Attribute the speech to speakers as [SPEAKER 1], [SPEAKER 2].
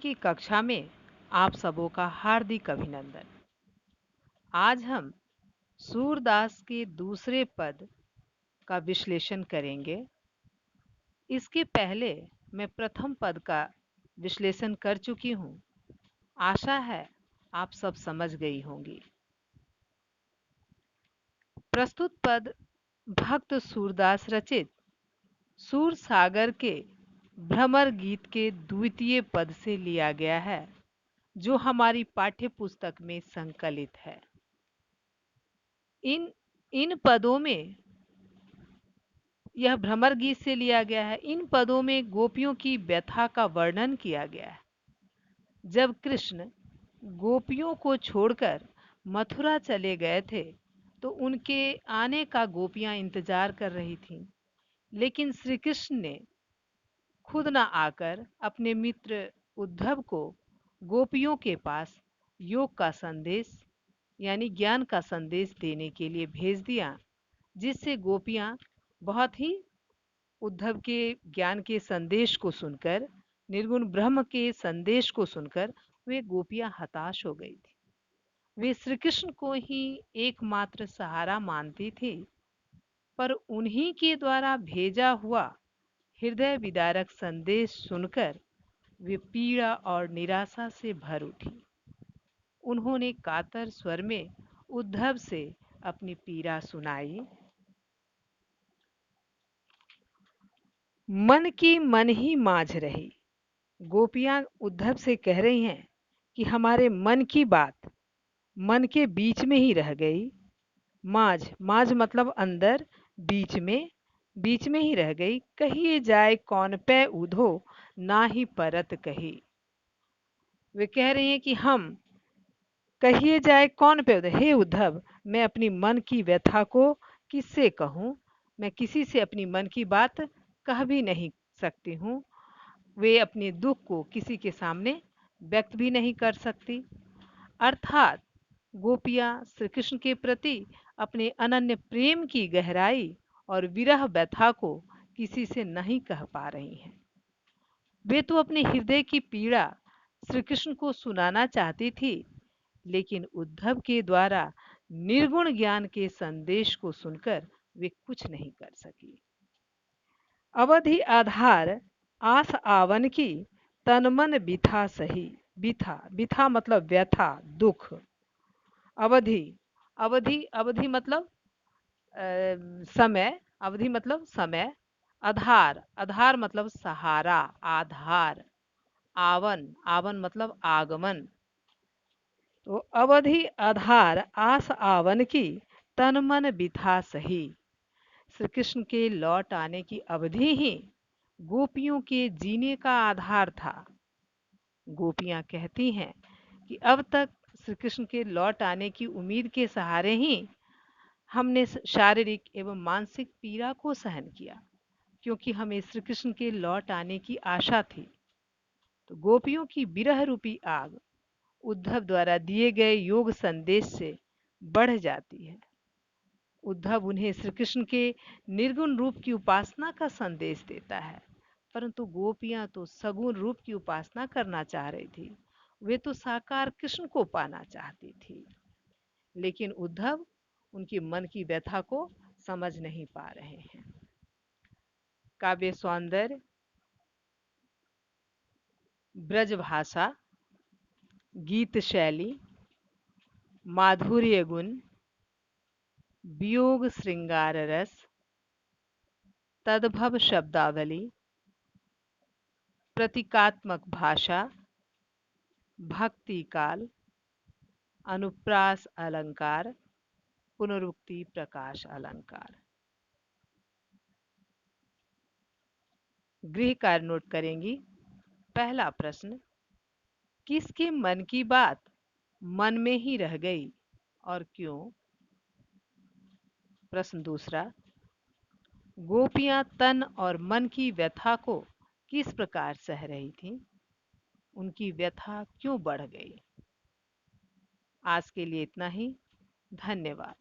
[SPEAKER 1] की कक्षा में आप सबों का हार्दिक अभिनंदन। आज हम सूरदास के दूसरे पद का विश्लेषण करेंगे। इसके पहले मैं प्रथम पद का विश्लेषण कर चुकी हूँ। आशा है आप सब समझ गई होंगी। प्रस्तुत पद भक्त सूरदास रचित सूर सागर के भ्रमर गीत के द्वितीय पद से लिया गया है, जो हमारी पाठ्य पुस्तक में संकलित है। इन इन पदों में यह भ्रमर गीत से लिया गया है। इन पदों में गोपियों की व्यथा का वर्णन किया गया है। जब कृष्ण गोपियों को छोड़कर मथुरा चले गए थे तो उनके आने का गोपियां इंतजार कर रही थीं, लेकिन श्री कृष्ण ने खुद न आकर अपने मित्र उद्धव को गोपियों के पास योग का संदेश यानी ज्ञान का संदेश देने के लिए भेज दिया, जिससे गोपियां बहुत ही उद्धव के ज्ञान के संदेश को सुनकर, निर्गुण ब्रह्म के संदेश को सुनकर वे गोपियां हताश हो गई थी। वे श्री कृष्ण को ही एकमात्र सहारा मानती थी, पर उन्हीं के द्वारा भेजा हुआ हृदय विदारक संदेश सुनकर वे पीड़ा और निराशा से भर उठी। उन्होंने कातर स्वर में उद्धव से अपनी पीड़ा सुनाई। मन की मन ही माझ रही। गोपियां उद्धव से कह रही हैं कि हमारे मन की बात मन के बीच में ही रह गई। माझ माझ मतलब अंदर, बीच में ही रह गई। कहिए जाए कौन पे उधो, ना ही परत कही। वे कह रही हैं कि हम कहिए जाए कौन पे उधो, हे उद्धव, मैं अपनी मन की व्यथा को किससे कहूँ। मैं किसी से अपनी मन की बात कह भी नहीं सकती हूँ। वे अपने दुख को किसी के सामने व्यक्त भी नहीं कर सकती। अर्थात गोपियां श्री कृष्ण के प्रति अपने अनन्य प्रेम की गहराई और विरह व्यथा को किसी से नहीं कह पा रही हैं। वे तो अपने हृदय की पीड़ा श्री कृष्ण को सुनाना चाहती थी, लेकिन उद्धव के द्वारा निर्गुण ज्ञान के संदेश को सुनकर वे कुछ नहीं कर सकी। अवधि आधार आस आवन की, तन मन बिथा सही। बिथा बिथा मतलब व्यथा, दुख। अवधि अवधि अवधि मतलब समय। अवधि मतलब समय। आधार आधार मतलब सहारा, आधार। आवन आवन मतलब आगमन। तो अवधि आधार आस आवन की, तन मन बिथा सही। श्री कृष्ण के लौट आने की अवधि ही गोपियों के जीने का आधार था। गोपियां कहती हैं कि अब तक श्री कृष्ण के लौट आने की उम्मीद के सहारे ही हमने शारीरिक एवं मानसिक पीड़ा को सहन किया, क्योंकि हमें श्री कृष्ण के लौट आने की आशा थी। तो गोपियों की विरह रूपी आग उद्धव द्वारा दिए गए योग संदेश से बढ़ जाती है। उद्धव उन्हें श्री कृष्ण के निर्गुण रूप की उपासना का संदेश देता है, परंतु गोपियां तो सगुण रूप की उपासना करना चाह रही थी। वे तो साकार कृष्ण को पाना चाहती थी, लेकिन उद्धव उनकी मन की व्यथा को समझ नहीं पा रहे हैं। काव्य सौंदर्य, ब्रज भाषा, गीत शैली, माधुर्य गुण, वियोग श्रृंगार रस, तद्भव शब्दावली, प्रतीकात्मक भाषा, भक्ति काल, अनुप्रास अलंकार, पुनरुक्ति प्रकाश अलंकार। गृह कार्य नोट करेंगी। पहला प्रश्न, किसके मन की बात मन में ही रह गई और क्यों? प्रश्न दूसरा, गोपियां तन और मन की व्यथा को किस प्रकार सह रही थीं? उनकी व्यथा क्यों बढ़ गई? आज के लिए इतना ही। धन्यवाद।